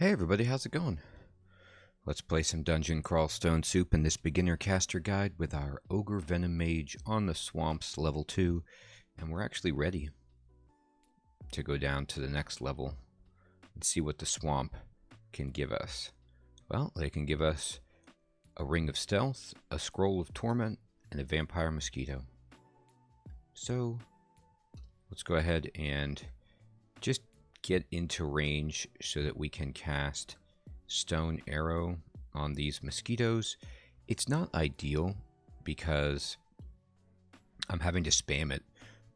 Hey everybody, how's it going? Let's play some Dungeon Crawl Stone Soup in this beginner caster guide with our Ogre Venom Mage on the Swamps level 2, and we're actually ready to go down to the next level and see what the swamp can give us. Well, they can give us a Ring of Stealth, a Scroll of Torment, and a Vampire Mosquito. So, let's go ahead and just get into range so that we can cast Stone Arrow on these mosquitoes. It's not ideal because I'm having to spam it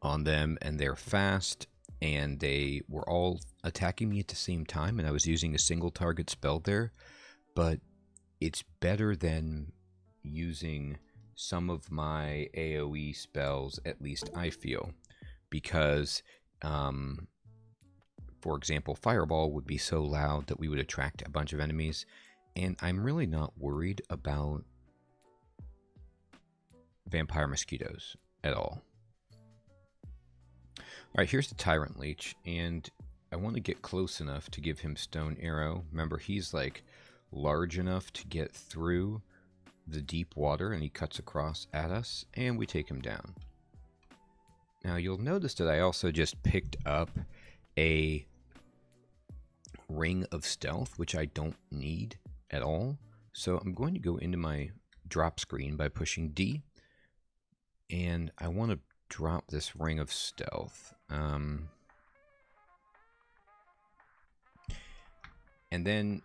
on them and they're fast and they were all attacking me at the same time and I was using a single target spell there, but it's better than using some of my AoE spells, at least I feel, because for example, Fireball would be so loud that we would attract a bunch of enemies, and I'm really not worried about vampire mosquitoes at all. Alright, here's the Tyrant Leech, and I want to get close enough to give him Stone Arrow. Remember, he's like large enough to get through the deep water, and he cuts across at us, and we take him down. Now, you'll notice that I also just picked up a Ring of Stealth, which I don't need at all. So I'm going to go into my drop screen by pushing D, and I want to drop this Ring of Stealth. And then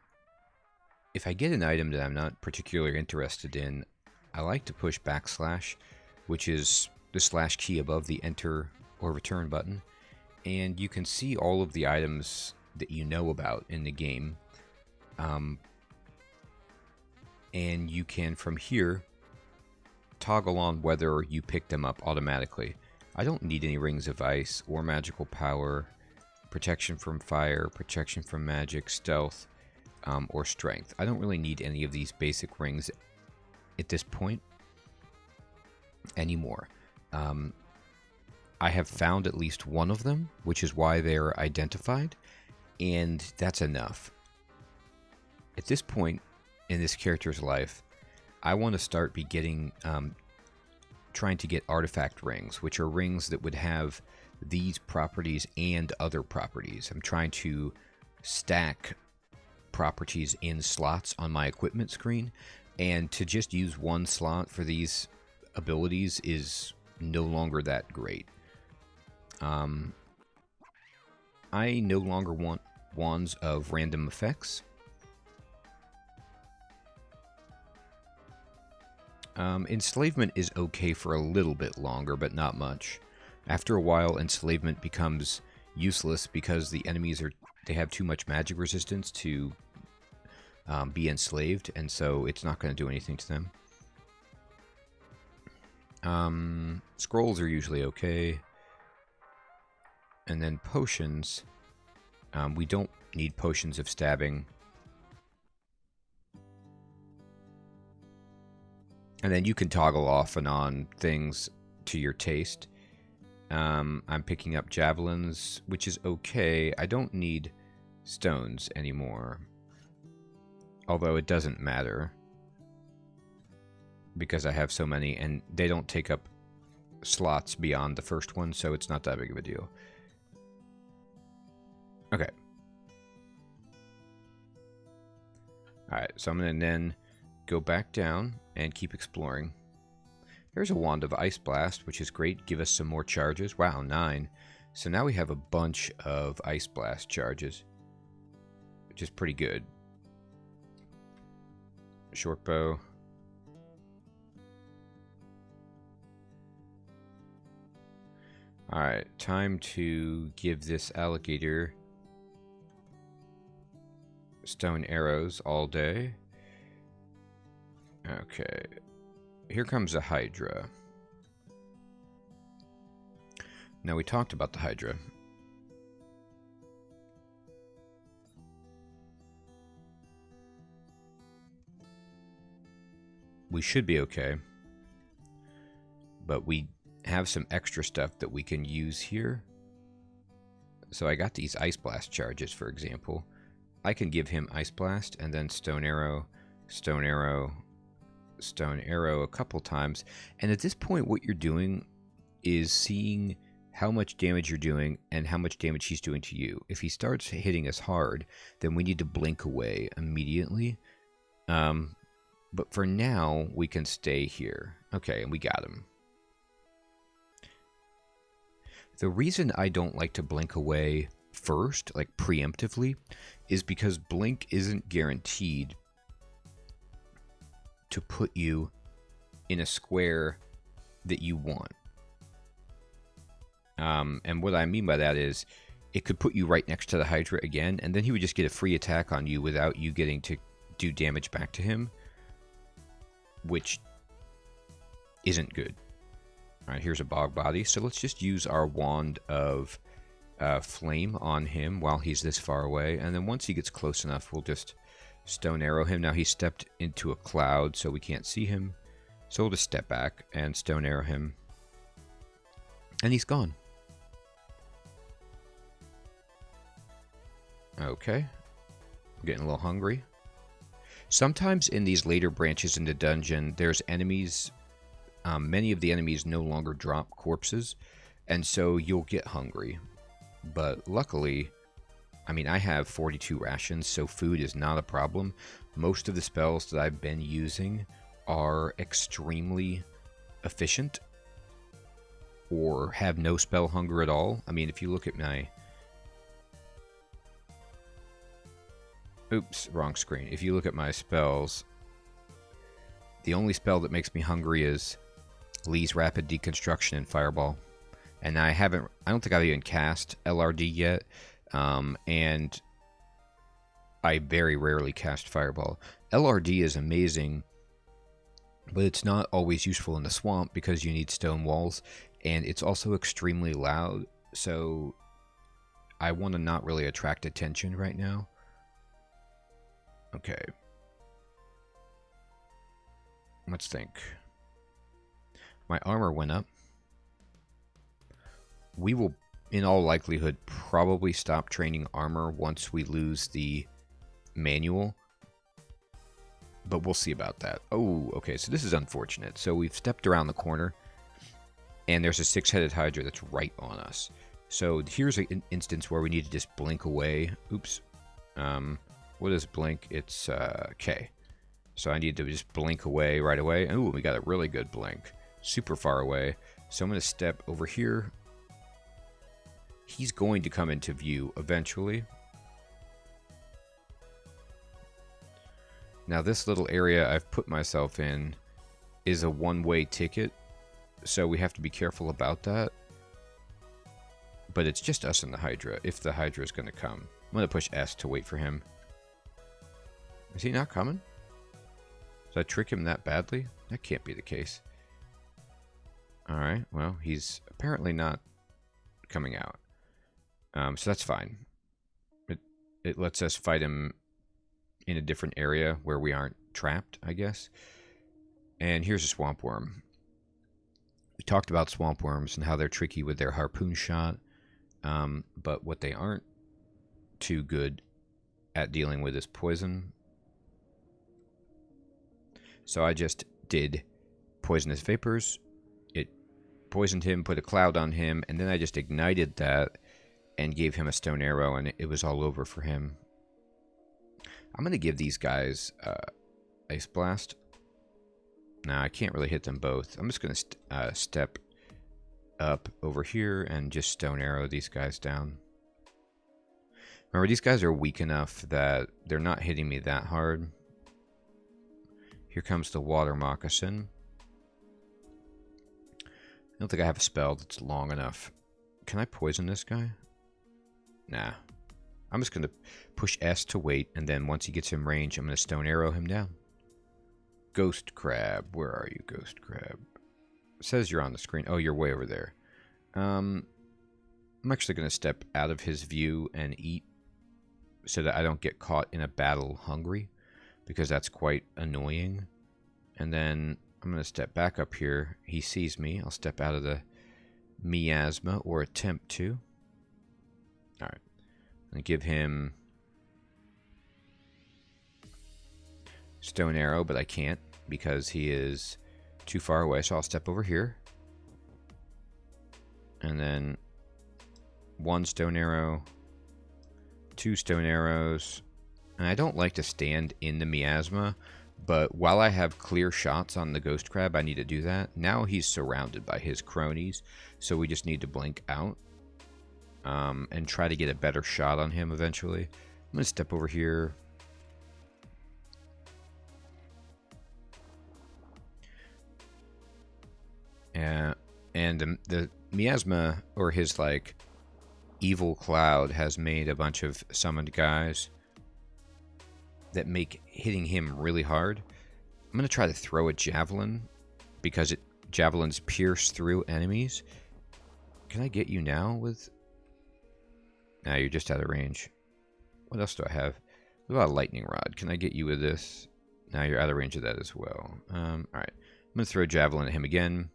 if I get an item that I'm not particularly interested in, I like to push backslash, which is the slash key above the enter or return button, and you can see all of the items that you know about in the game, and you can from here toggle on whether you pick them up automatically. I don't need any Rings of Ice or Magical Power, Protection from Fire, Protection from Magic, Stealth, or Strength. I don't really need any of these basic rings at this point anymore. I have found at least one of them, which is why they're identified, and that's enough. At this point in this character's life, I want to start trying to get artifact rings, which are rings that would have these properties and other properties. I'm trying to stack properties in slots on my equipment screen, and to just use one slot for these abilities is no longer that great. I no longer want wands of random effects. Enslavement is okay for a little bit longer, but not much. After a while, enslavement becomes useless because the enemies they have too much magic resistance to be enslaved, and so it's not going to do anything to them. Scrolls are usually okay. And then potions, we don't need potions of stabbing. And then you can toggle off and on things to your taste. I'm picking up javelins, which is okay. I don't need stones anymore. Although it doesn't matter, because I have so many, and they don't take up slots beyond the first one, so it's not that big of a deal. Okay. Alright, so I'm going to then go back down and keep exploring. There's a Wand of Ice Blast, which is great. Give us some more charges. Wow, 9. So now we have a bunch of Ice Blast charges, which is pretty good. Short bow. Alright, time to give this alligator stone arrows all day. Okay, here comes a Hydra. Now, we talked about the Hydra. We should be okay, but we have some extra stuff that we can use here. So I got these Ice Blast charges, for example. I can give him Ice Blast and then Stone Arrow, Stone Arrow, Stone Arrow a couple times. And at this point, what you're doing is seeing how much damage you're doing and how much damage he's doing to you. If he starts hitting us hard, then we need to blink away immediately. But for now, we can stay here. Okay, and we got him. The reason I don't like to blink away first, like preemptively, is because blink isn't guaranteed to put you in a square that you want. And what I mean by that is it could put you right next to the Hydra again, and then he would just get a free attack on you without you getting to do damage back to him, which isn't good. All right, here's a bog body. So let's just use our wand of flame on him while he's this far away. And then once he gets close enough, we'll just stone arrow him. Now he's stepped into a cloud, so we can't see him. So we'll just step back and stone arrow him. And he's gone. Okay. I'm getting a little hungry. Sometimes in these later branches in the dungeon, there's enemies. Many of the enemies no longer drop corpses, and so you'll get hungry. But luckily, I mean, I have 42 rations, so food is not a problem. Most of the spells that I've been using are extremely efficient or have no spell hunger at all. I mean, if you look at my... Oops, wrong screen. If you look at my spells, the only spell that makes me hungry is Lee's Rapid Deconstruction and Fireball. And I don't think I've even cast LRD yet. And I very rarely cast Fireball. LRD is amazing, but it's not always useful in the swamp because you need stone walls. And it's also extremely loud, so I want to not really attract attention right now. Okay. Let's think. My armor went up. We will, in all likelihood, probably stop training armor once we lose the manual. But we'll see about that. Oh, okay, so this is unfortunate. So we've stepped around the corner, and there's a six-headed Hydra that's right on us. So here's an instance where we need to just blink away. Oops. What is blink? It's K. So I need to just blink away right away. Ooh, we got a really good blink. Super far away. So I'm going to step over here. He's going to come into view eventually. Now this little area I've put myself in is a one-way ticket. So we have to be careful about that. But it's just us and the Hydra, if the Hydra is going to come. I'm going to push S to wait for him. Is he not coming? Did I trick him that badly? That can't be the case. Alright, well, he's apparently not coming out. So that's fine. It lets us fight him in a different area where we aren't trapped, I guess. And here's a swamp worm. We talked about swamp worms and how they're tricky with their harpoon shot. But what they aren't too good at dealing with is poison. So I just did poisonous vapors. It poisoned him, put a cloud on him, and then I just ignited that and gave him a stone arrow, and it was all over for him. I'm going to give these guys Ice Blast. Nah, I can't really hit them both. I'm just going to step up over here and just stone arrow these guys down. Remember, these guys are weak enough that they're not hitting me that hard. Here comes the water moccasin. I don't think I have a spell that's long enough. Can I poison this guy? Nah. I'm just going to push S to wait, and then once he gets in range, I'm going to stone arrow him down. Ghost Crab. Where are you, Ghost Crab? It says you're on the screen. Oh, you're way over there. I'm actually going to step out of his view and eat so that I don't get caught in a battle hungry, because that's quite annoying. And then I'm going to step back up here. He sees me. I'll step out of the miasma, or attempt to. Alright. I'm going to give him stone arrow, but I can't because he is too far away. So I'll step over here. And then 1 stone arrow, 2 stone arrows. And I don't like to stand in the miasma, but while I have clear shots on the ghost crab, I need to do that. Now he's surrounded by his cronies, so we just need to blink out and try to get a better shot on him eventually. I'm going to step over here. And the miasma, or his like evil cloud, has made a bunch of summoned guys that make hitting him really hard. I'm going to try to throw a javelin because javelins pierce through enemies. Can I get you now with... Nah, you're just out of range. What else do I have? What about a lightning rod? Can I get you with this? Now you're out of range of that as well. Alright. I'm going to throw a javelin at him again.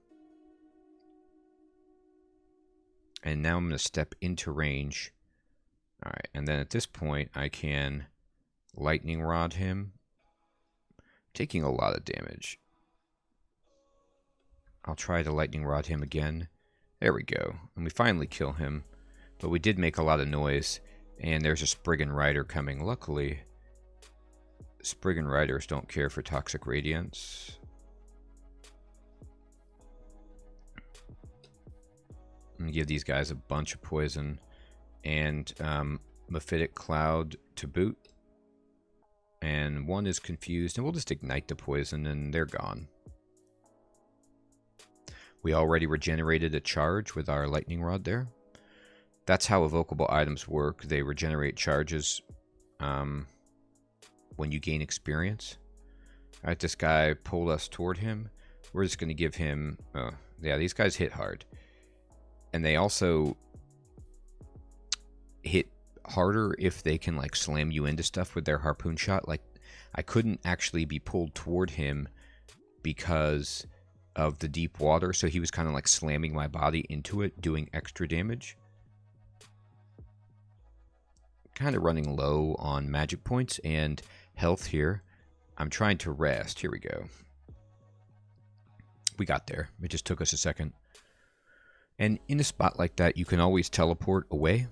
And now I'm going to step into range. Alright, and then at this point I can lightning rod him. Taking a lot of damage. I'll try to lightning rod him again. There we go. And we finally kill him. But we did make a lot of noise. And there's a Spriggan Rider coming. Luckily, Spriggan Riders don't care for toxic radiance. I'm going to give these guys a bunch of poison. And Mephitic Cloud to boot. And one is confused. And we'll just ignite the poison and they're gone. We already regenerated a charge with our lightning rod there. That's how evocable items work. They regenerate charges when you gain experience. Alright, this guy pulled us toward him. We're just going to give him... Oh, yeah, these guys hit hard. And they also hit harder if they can like slam you into stuff with their harpoon shot. Like, I couldn't actually be pulled toward him because of the deep water, so he was kind of like slamming my body into it, doing extra damage. Kind of running low on magic points and health here. I'm trying to rest. Here we go. We got there. It just took us a second. And in a spot like that, you can always teleport away.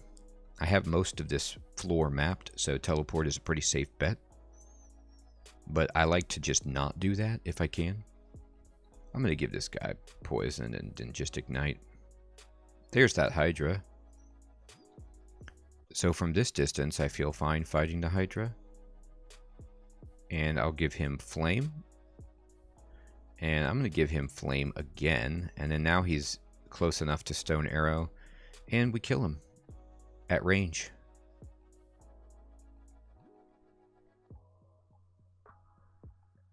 I have most of this floor mapped, so teleport is a pretty safe bet. But I like to just not do that if I can. I'm going to give this guy poison and then just ignite. There's that Hydra. So from this distance, I feel fine fighting the Hydra. And I'll give him Flame. And I'm going to give him Flame again. And then now he's close enough to Stone Arrow. And we kill him at range.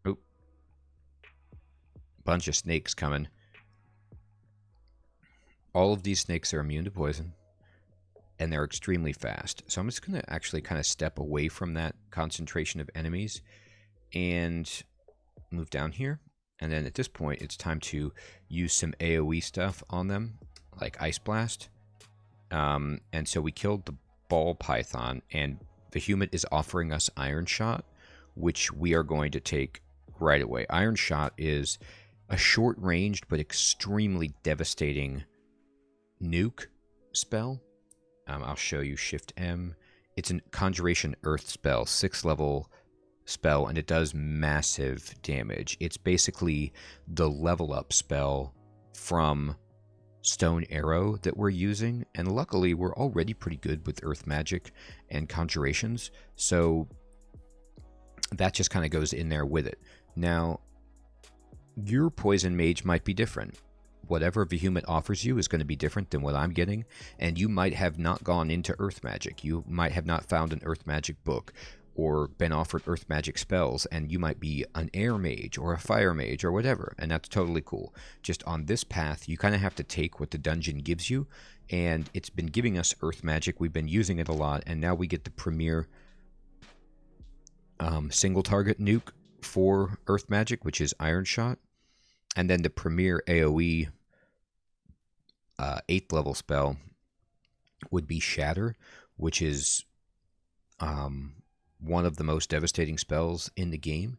Oop. Bunch of snakes coming. All of these snakes are immune to poison. And they're extremely fast. So I'm just going to actually kind of step away from that concentration of enemies and move down here. And then at this point, it's time to use some AoE stuff on them, like Ice Blast. And so we killed the ball python, and the human is offering us Iron Shot, which we are going to take right away. Iron Shot is a short-ranged but extremely devastating nuke spell. I'll show you. Shift M. It's a Conjuration Earth spell, 6th level spell, and it does massive damage. It's basically the level up spell from Stone Arrow that we're using, and luckily we're already pretty good with Earth Magic and Conjurations, so that just kind of goes in there with it. Now, your Poison Mage might be different. Whatever Vehement offers you is going to be different than what I'm getting, and you might have not gone into Earth Magic. You might have not found an Earth Magic book or been offered Earth Magic spells, and you might be an Air Mage or a Fire Mage or whatever, and that's totally cool. Just on this path, you kind of have to take what the dungeon gives you, and it's been giving us Earth Magic. We've been using it a lot, and now we get the premier single target nuke for Earth Magic, which is Iron Shot. And then the premier AoE 8th level spell would be Shatter, which is one of the most devastating spells in the game.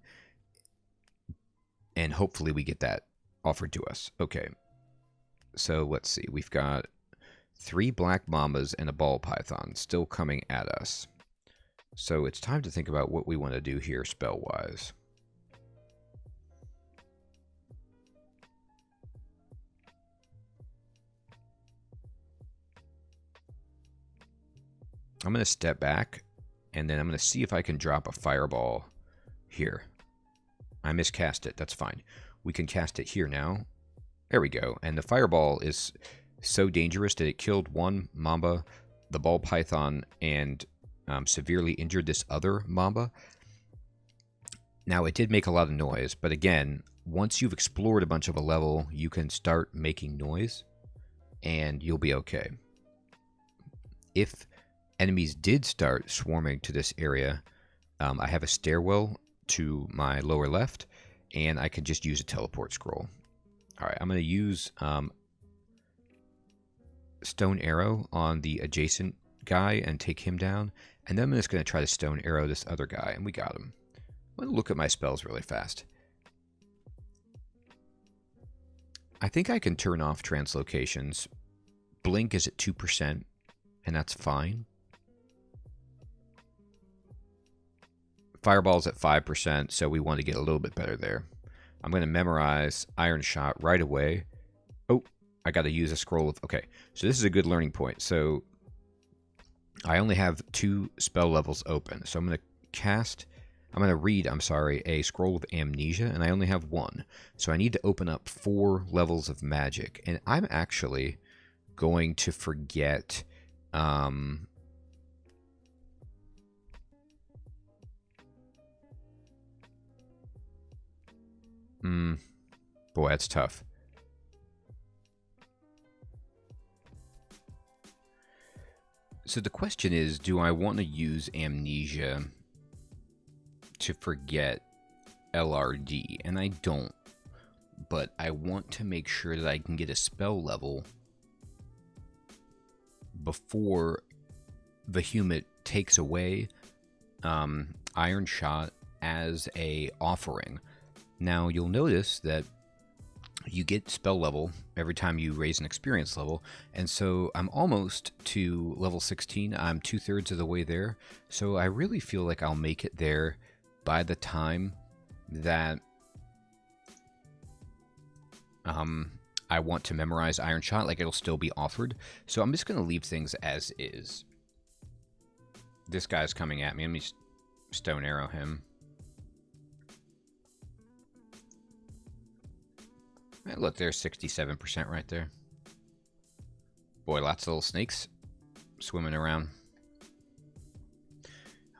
And hopefully we get that offered to us. Okay, so let's see. We've got 3 black mambas and a ball python still coming at us. So it's time to think about what we want to do here spell-wise. I'm going to step back, and then I'm going to see if I can drop a fireball here. I miscast it. That's fine. We can cast it here now. There we go. And the fireball is so dangerous that it killed 1 mamba, the ball python, and severely injured this other mamba. Now, it did make a lot of noise, but again, once you've explored a bunch of a level, you can start making noise, and you'll be okay. If enemies did start swarming to this area, I have a stairwell to my lower left, and I can just use a teleport scroll. Alright, I'm going to use stone arrow on the adjacent guy and take him down, and then I'm just going to try to stone arrow this other guy, and we got him. I'm going to look at my spells really fast. I think I can turn off translocations. Blink is at 2%, and that's fine. Fireball's at 5%, so we want to get a little bit better there. I'm going to memorize Iron Shot right away. Oh, I got to use a scroll of... Okay, so this is a good learning point. So I only have 2 spell levels open. So I'm going to cast... I'm going to read, I'm sorry, a scroll of Amnesia, and I only have 1. So I need to open up 4 levels of magic. And I'm actually going to forget... Boy, that's tough. So the question is, do I want to use Amnesia to forget LRD? And I don't. But I want to make sure that I can get a spell level before Vehumit takes away Iron Shot as a offering. Now, you'll notice that you get spell level every time you raise an experience level, and so I'm almost to level 16. I'm 2/3 of the way there, so I really feel like I'll make it there by the time that I want to memorize Iron Shot. Like, it'll still be offered, so I'm just going to leave things as is. This guy's coming at me. Let me stone arrow him. Hey, look, there's 67% right there. Boy, lots of little snakes swimming around.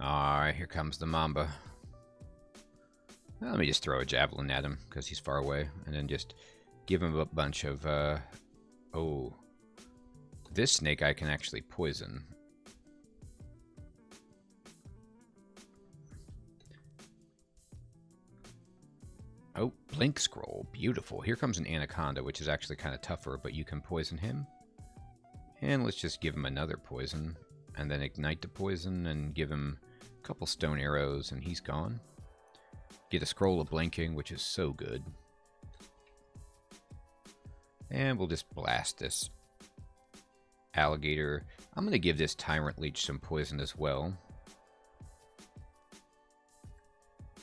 Alright, here comes the Mamba. Well, let me just throw a javelin at him, because he's far away, and then just give him a bunch of, oh. This snake I can actually poison. Oh, Blink Scroll. Beautiful. Here comes an Anaconda, which is actually kind of tougher, but you can poison him. And let's just give him another poison, and then ignite the poison, and give him a couple stone arrows, and he's gone. Get a Scroll of Blinking, which is so good. And we'll just blast this alligator. I'm going to give this Tyrant Leech some poison as well.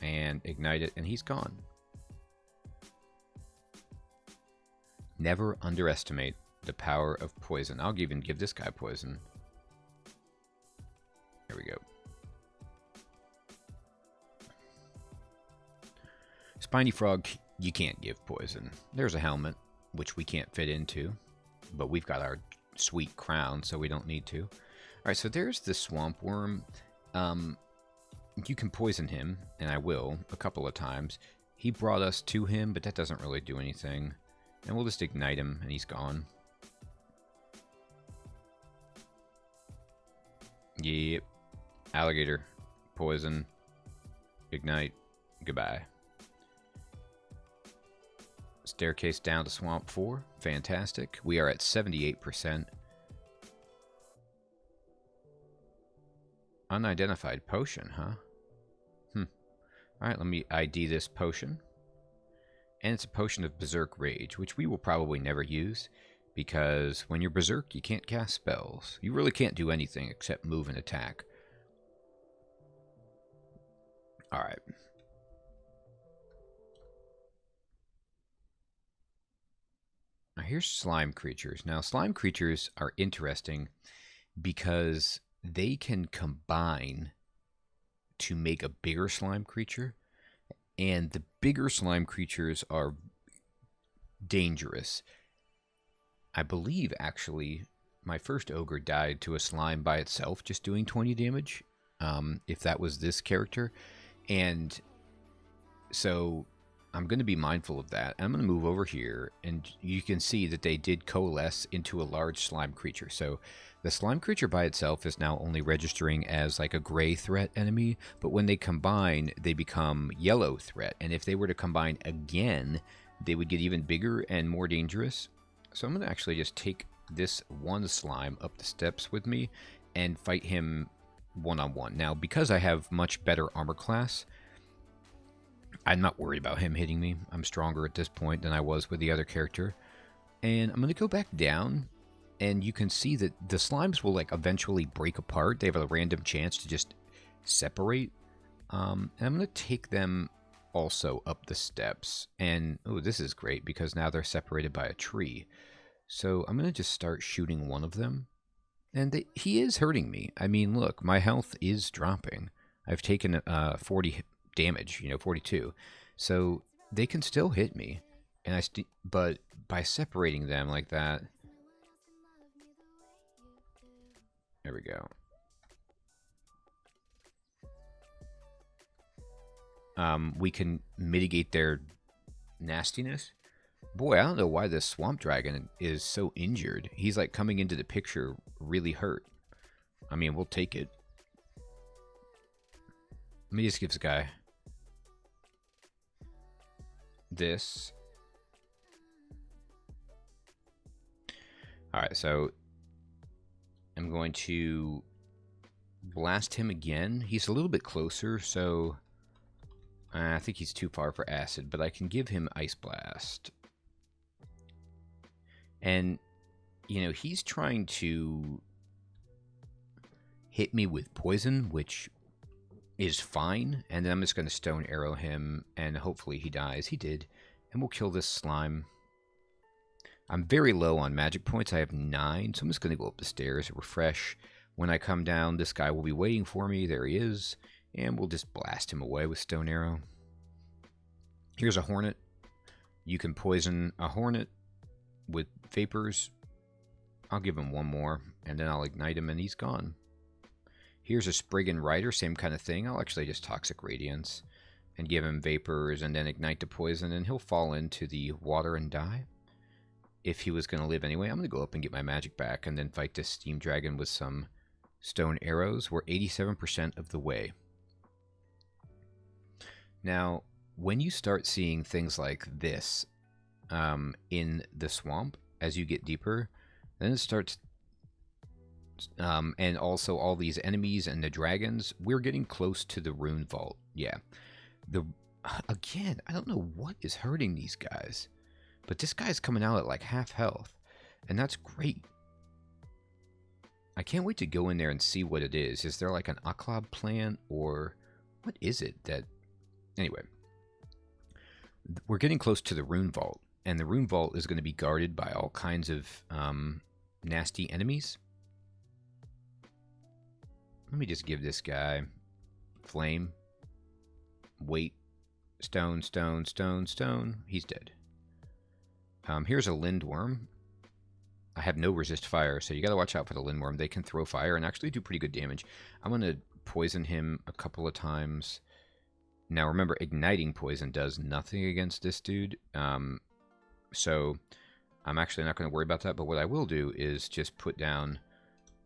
And ignite it, and he's gone. Never underestimate the power of poison. I'll even give this guy poison. There we go. Spiny Frog, you can't give poison. There's a helmet, which we can't fit into, but we've got our sweet crown, so we don't need to. Alright, so there's the Swamp Worm. You can poison him, and I will, a couple of times. He brought us to him, but that doesn't really do anything. And we'll just ignite him, and he's gone. Yep. Alligator. Poison. Ignite. Goodbye. Staircase down to Swamp 4. Fantastic. We are at 78%. Unidentified potion, huh? Alright, let me ID this potion. And it's a potion of Berserk Rage, which we will probably never use, because when you're Berserk, you can't cast spells. You really can't do anything except move and attack. Alright. Now here's slime creatures. Now slime creatures are interesting because they can combine to make a bigger slime creature, and the bigger slime creatures are dangerous. I believe, actually, my first ogre died to a slime by itself, just doing 20 damage, if that was this character. And so I'm going to be mindful of that. I'm going to move over here, and you can see that they did coalesce into a large slime creature. So the slime creature by itself is now only registering as like a gray threat enemy, but when they combine, they become yellow threat. And if they were to combine again, they would get even bigger and more dangerous. So I'm going to actually just take this one slime up the steps with me and fight him one-on-one. Now, because I have much better armor class, I'm not worried about him hitting me. I'm stronger at this point than I was with the other character. And I'm going to go back down, and you can see that the slimes will like eventually break apart. They have a random chance to just separate. And I'm going to take them also up the steps. And, oh, this is great because now they're separated by a tree. So I'm going to just start shooting one of them. And he is hurting me. I mean, look, my health is dropping. I've taken 40 damage, 42. So they can still hit me. And but by separating them like that, there we go. We can mitigate their nastiness. Boy, I don't know why this swamp dragon is so injured. He's like coming into the picture really hurt. I mean, we'll take it. Let me just give this guy this. Alright, so I'm going to blast him again. He's a little bit closer, so I think he's too far for acid, but I can give him Ice Blast. And, he's trying to hit me with poison, which is fine. And then I'm just going to stone arrow him, and hopefully he dies. He did. And we'll kill this slime. I'm very low on magic points. I have 9, so I'm just going to go up the stairs, refresh. When I come down, this guy will be waiting for me. There he is. And we'll just blast him away with stone arrow. Here's a hornet. You can poison a hornet with vapors. I'll give him one more, and then I'll ignite him, and he's gone. Here's a Spriggan Rider, same kind of thing. I'll actually just Toxic Radiance and give him vapors and then ignite the poison, and he'll fall into the water and die. If he was going to live anyway, I'm going to go up and get my magic back and then fight this Steam Dragon with some stone arrows. We're 87% of the way. Now, when you start seeing things like this in the swamp, as you get deeper, then it starts, and also all these enemies and the dragons, we're getting close to the rune vault. Yeah. Again, I don't know what is hurting these guys, but this guy's coming out at like half health, and that's great. I can't wait to go in there and see what it is. Is there like an Aklob plant, or what is it that... Anyway, we're getting close to the rune vault, and the rune vault is going to be guarded by all kinds of nasty enemies. Let me just give this guy flame, weight, stone, stone, stone, stone. He's dead. Here's a lindworm. I have no resist fire, so you got to watch out for the lindworm. They can throw fire and actually do pretty good damage. I'm going to poison him a couple of times. Now remember, igniting poison does nothing against this dude. So I'm actually not going to worry about that, but what I will do is just put down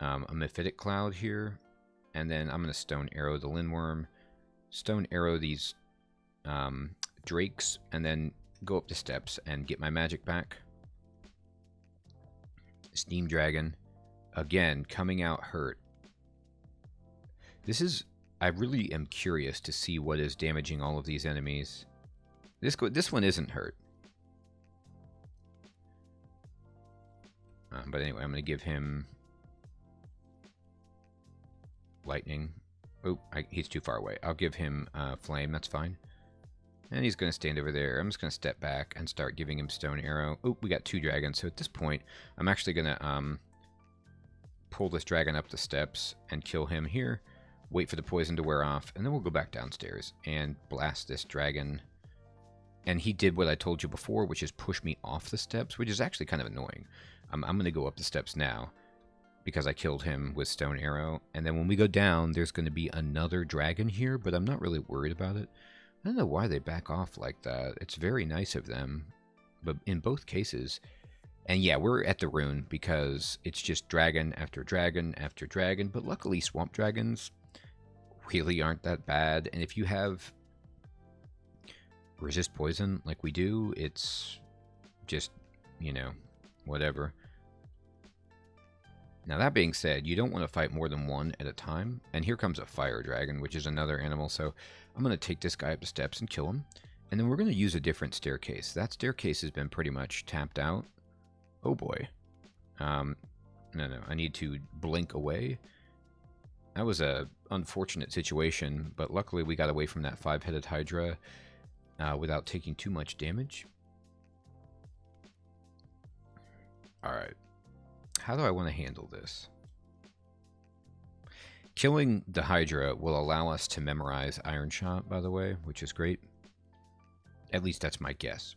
a Mephitic Cloud here, and then I'm going to stone arrow the lindworm, stone arrow these drakes, and then go up the steps and get my magic back. Steam Dragon, again, coming out hurt. I really am curious to see what is damaging all of these enemies. This one isn't hurt. But anyway, I'm going to give him lightning. Oh, he's too far away. I'll give him flame. That's fine. And he's going to stand over there. I'm just going to step back and start giving him stone arrow. Oh, we got 2 dragons. So at this point, I'm actually going to pull this dragon up the steps and kill him here. Wait for the poison to wear off. And then we'll go back downstairs and blast this dragon. And he did what I told you before, which is push me off the steps, which is actually kind of annoying. I'm going to go up the steps now because I killed him with stone arrow. And then when we go down, there's going to be another dragon here, but I'm not really worried about it. I don't know why they back off like that. It's very nice of them, but in both cases... And yeah, we're at the rune because it's just dragon after dragon after dragon, but luckily swamp dragons really aren't that bad. And if you have resist poison like we do, it's just, you know, whatever. Now that being said, you don't want to fight more than one at a time. And here comes a fire dragon, which is another animal. So I'm going to take this guy up the steps and kill him. And then we're going to use a different staircase. That staircase has been pretty much tapped out. Oh boy. No, I need to blink away. That was a unfortunate situation, but luckily we got away from that 5-headed Hydra without taking too much damage. Alright. How do I want to handle this? Killing the Hydra will allow us to memorize Iron Shot, by the way, which is great. At least that's my guess.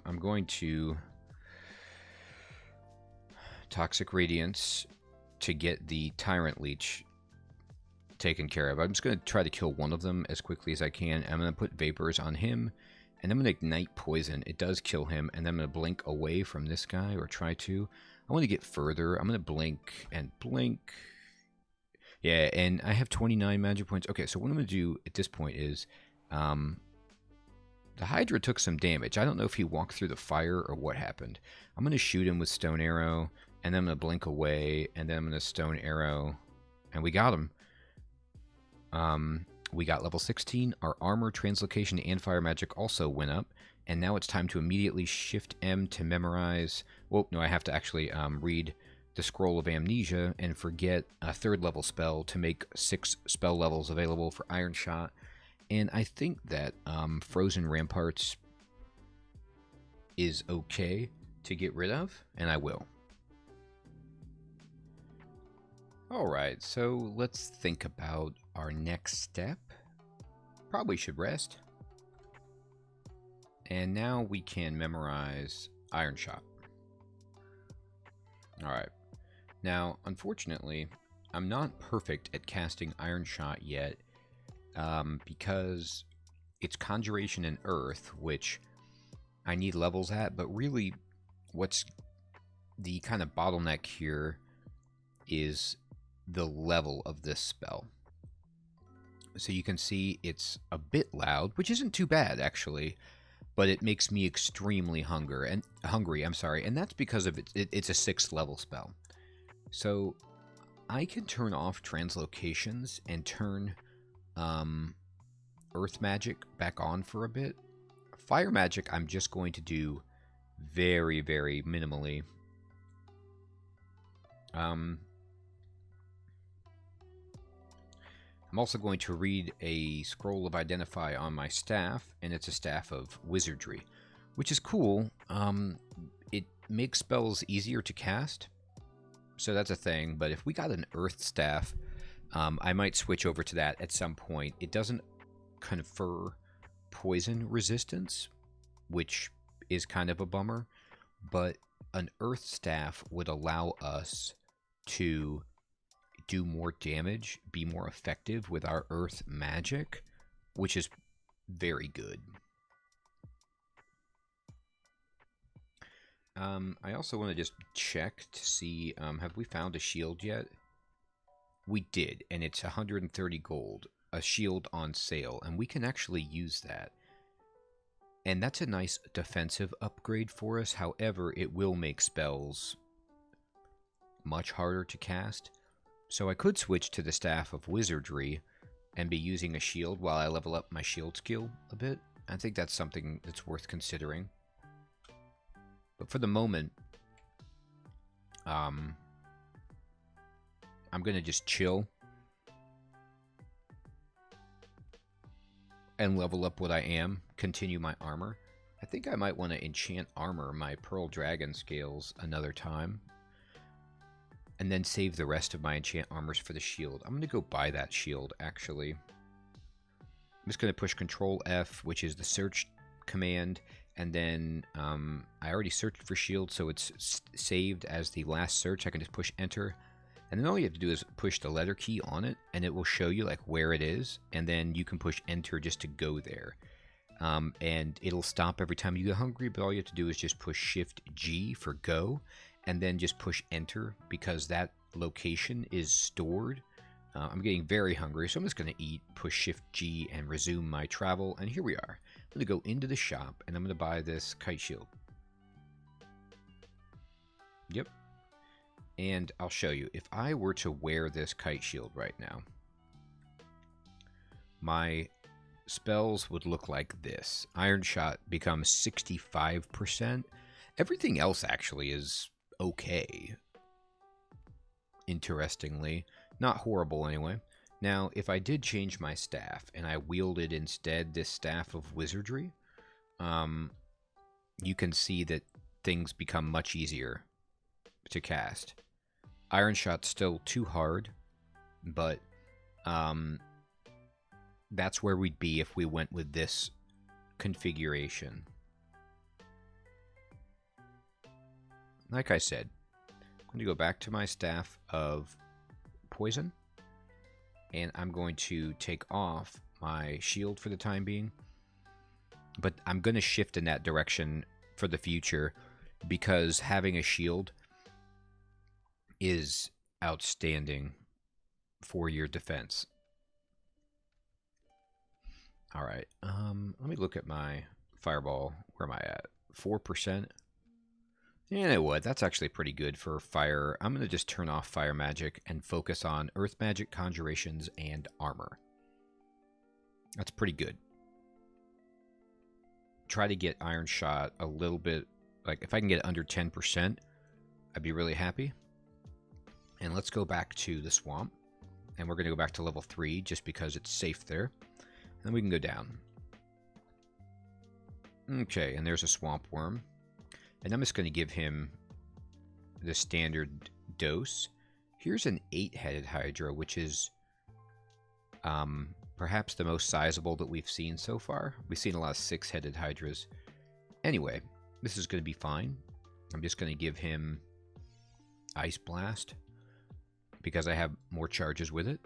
I'm going to Toxic Radiance to get the Tyrant Leech taken care of. I'm just going to try to kill one of them as quickly as I can. I'm going to put Vapors on him, and I'm going to Ignite Poison. It does kill him, and then I'm going to blink away from this guy, or try to. I want to get further. I'm going to blink and blink. Yeah, and I have 29 magic points. Okay, so what I'm going to do at this point is... the Hydra took some damage. I don't know if he walked through the fire or what happened. I'm going to shoot him with Stone Arrow, and then I'm going to blink away, and then I'm going to Stone Arrow, and we got him. We got level 16. Our armor, translocation, and fire magic also went up, and now it's time to immediately Shift M to memorize. Well, no, I have to actually read the Scroll of Amnesia and forget a 3rd level spell to make 6 spell levels available for Iron Shot. And I think that Frozen Ramparts is okay to get rid of, and I will. Alright, so let's think about our next step. Probably should rest. And now we can memorize Iron Shot. Alright. Now, unfortunately, I'm not perfect at casting Iron Shot yet. Because it's Conjuration and Earth, which I need levels at, but really what's the kind of bottleneck here is the level of this spell. So you can see it's a bit loud, which isn't too bad actually, but it makes me extremely hungry, and that's because of it's a 6th level spell. So I can turn off translocations and turn Earth magic back on for a bit. Fire magic I'm just going to do very, very minimally. I'm also going to read a Scroll of Identify on my staff, and it's a Staff of Wizardry, which is cool. It makes spells easier to cast, so that's a thing. But if we got an Earth Staff, I might switch over to that at some point. It doesn't confer poison resistance, which is kind of a bummer, but an Earth Staff would allow us to do more damage, be more effective with our Earth magic, which is very good. I also want to just check to see, have we found a shield yet? We did, and it's 130 gold, a shield on sale, and we can actually use that. And that's a nice defensive upgrade for us. However, it will make spells much harder to cast. So I could switch to the Staff of Wizardry, and be using a shield while I level up my shield skill a bit. I think that's something that's worth considering. But for the moment, I'm going to just chill and level up what I am, continue my armor. I think I might want to enchant armor my Pearl Dragon scales another time, and then save the rest of my enchant armors for the shield. I'm going to go buy that shield, actually. I'm just going to push Control F, which is the search command, and then I already searched for shield, so it's saved as the last search. I can just push Enter, and then all you have to do is push the letter key on it, and it will show you like where it is, and then you can push Enter just to go there. And it'll stop every time you get hungry, but all you have to do is just push Shift G for go, and then just push Enter, because that location is stored. I'm getting very hungry, so I'm just going to eat, push Shift G, and resume my travel, and here we are. I'm going to go into the shop, and I'm going to buy this kite shield. Yep. And I'll show you. If I were to wear this kite shield right now, my spells would look like this. Iron Shot becomes 65%. Everything else actually is okay. Interestingly. Not horrible anyway. Now, if I did change my staff and I wielded instead this Staff of Wizardry, you can see that things become much easier to cast. Iron Shot's still too hard, but that's where we'd be if we went with this configuration. Like I said, I'm going to go back to my Staff of Poison, and I'm going to take off my shield for the time being, but I'm going to shift in that direction for the future, because having a shield is outstanding for your defense. Alright, let me look at my fireball. Where am I at? 4%? You know what? That's actually pretty good for fire. I'm going to just turn off fire magic and focus on earth magic, conjurations, and armor. That's pretty good. Try to get Iron Shot a little bit, like if I can get it under 10%, I'd be really happy. And let's go back to the swamp, and we're going to go back to level 3 just because it's safe there. And then we can go down. Okay, and there's a swamp worm. And I'm just going to give him the standard dose. Here's an 8-headed Hydra, which is perhaps the most sizable that we've seen so far. We've seen a lot of 6-headed Hydras. Anyway, this is going to be fine. I'm just going to give him Ice Blast, because I have more charges with it.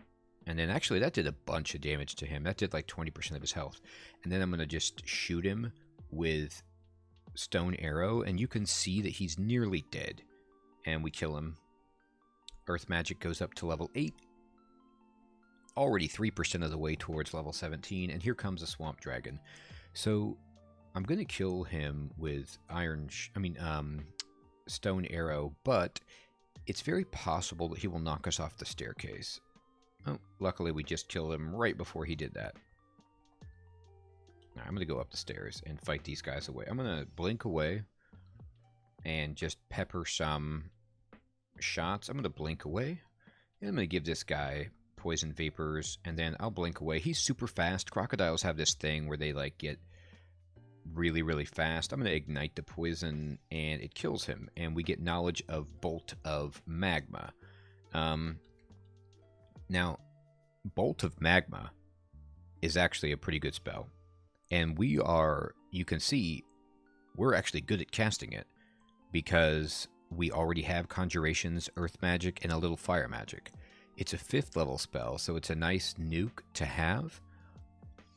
And then actually that did a bunch of damage to him. That did like 20% of his health. And then I'm going to just shoot him with Stone Arrow, and you can see that he's nearly dead. And we kill him. Earth Magic goes up to level 8. Already 3% of the way towards level 17. And here comes a Swamp Dragon. So I'm going to kill him with Stone Arrow, but it's very possible that he will knock us off the staircase. Oh, luckily we just killed him right before he did that. Right, I'm going to go up the stairs and fight these guys away. I'm going to blink away and just pepper some shots. I'm going to blink away, and I'm going to give this guy Poison Vapors, and then I'll blink away. He's super fast. Crocodiles have this thing where they like get really, really fast. I'm going to ignite the poison, and it kills him, and we get knowledge of Bolt of Magma. Now, Bolt of Magma is actually a pretty good spell. And we are, you can see, we're actually good at casting it, because we already have Conjurations, Earth Magic, and a little Fire Magic. It's a 5th level spell, so it's a nice nuke to have,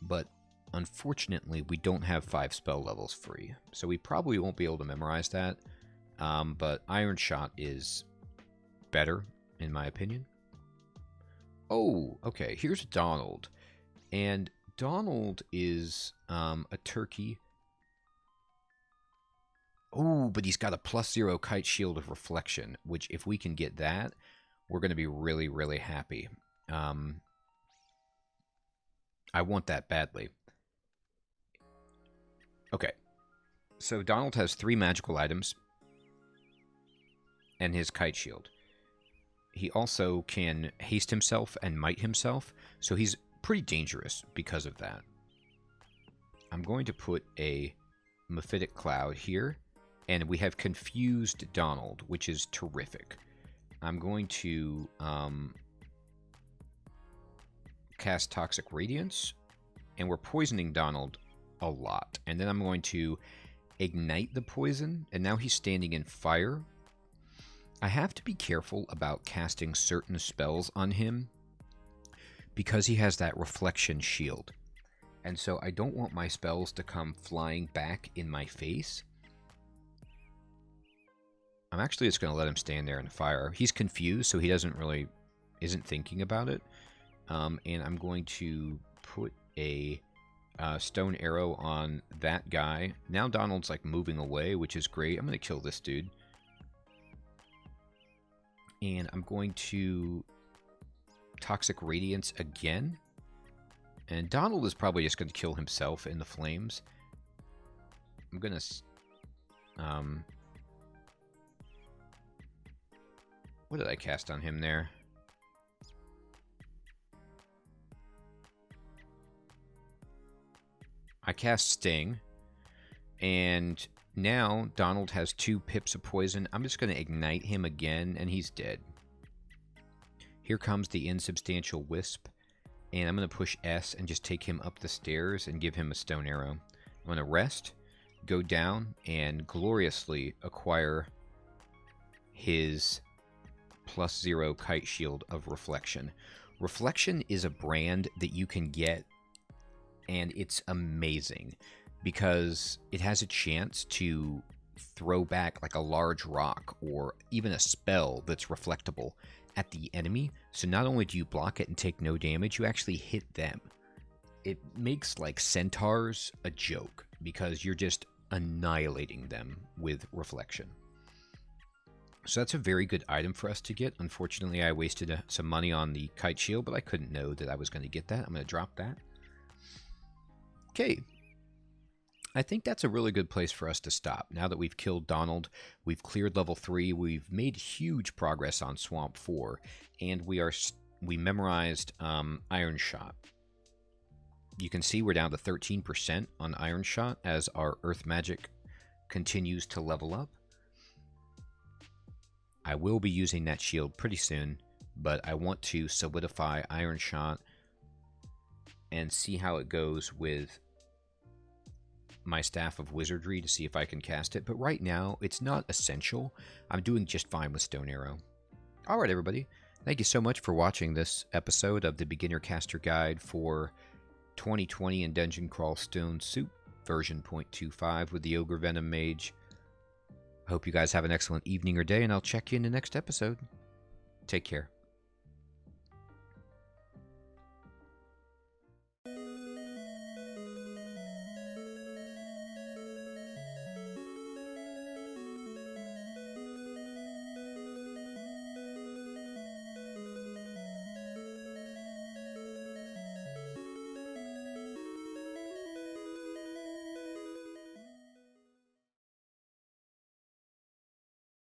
but unfortunately we don't have 5 spell levels free, so we probably won't be able to memorize that, but Iron Shot is better, in my opinion. Oh, okay, here's Donald, and Donald is a turkey. Oh, but he's got a +0 kite shield of reflection, which if we can get that, we're going to be really, really happy. I want that badly. Okay. So Donald has 3 magical items and his kite shield. He also can haste himself and might himself, so he's pretty dangerous because of that. I'm going to put a Mephitic Cloud here, and we have confused Donald, which is terrific. I'm going to cast Toxic Radiance, and we're poisoning Donald a lot. And then I'm going to ignite the poison, and now he's standing in fire. I have to be careful about casting certain spells on him because he has that reflection shield. And so I don't want my spells to come flying back in my face. I'm actually just going to let him stand there in the fire. He's confused, so he isn't thinking about it. And I'm going to put a stone arrow on that guy. Now Donald's like moving away, which is great. I'm going to kill this dude. And I'm going to Toxic Radiance again. And Donald is probably just going to kill himself in the flames. I'm going to... what did I cast on him there? I cast Sting. And now Donald has 2 pips of poison. I'm just going to ignite him again, and he's dead. Here comes the Insubstantial Wisp. And I'm going to push S and just take him up the stairs and give him a stone arrow. I'm going to rest, go down, and gloriously acquire his +0 kite shield of Reflection. Reflection is a brand that you can get, and it's amazing because it has a chance to throw back like a large rock or even a spell that's reflectable at the enemy. So not only do you block it and take no damage, you actually hit them. It makes like centaurs a joke because you're just annihilating them with Reflection. So that's a very good item for us to get. Unfortunately, I wasted some money on the kite shield, but I couldn't know that I was going to get that. I'm going to drop that. Okay. I think that's a really good place for us to stop. Now that we've killed Donald, we've cleared level 3, we've made huge progress on Swamp 4, and we memorized Iron Shot. You can see we're down to 13% on Iron Shot as our Earth Magic continues to level up. I will be using that shield pretty soon, but I want to solidify Iron Shot and see how it goes with my Staff of Wizardry to see if I can cast it. But right now, it's not essential. I'm doing just fine with Stone Arrow. Alright, everybody. Thank you so much for watching this episode of the Beginner Caster Guide for 2020 in Dungeon Crawl Stone Soup, version 0.25 with the Ogre Venom Mage. I hope you guys have an excellent evening or day, and I'll check you in the next episode. Take care.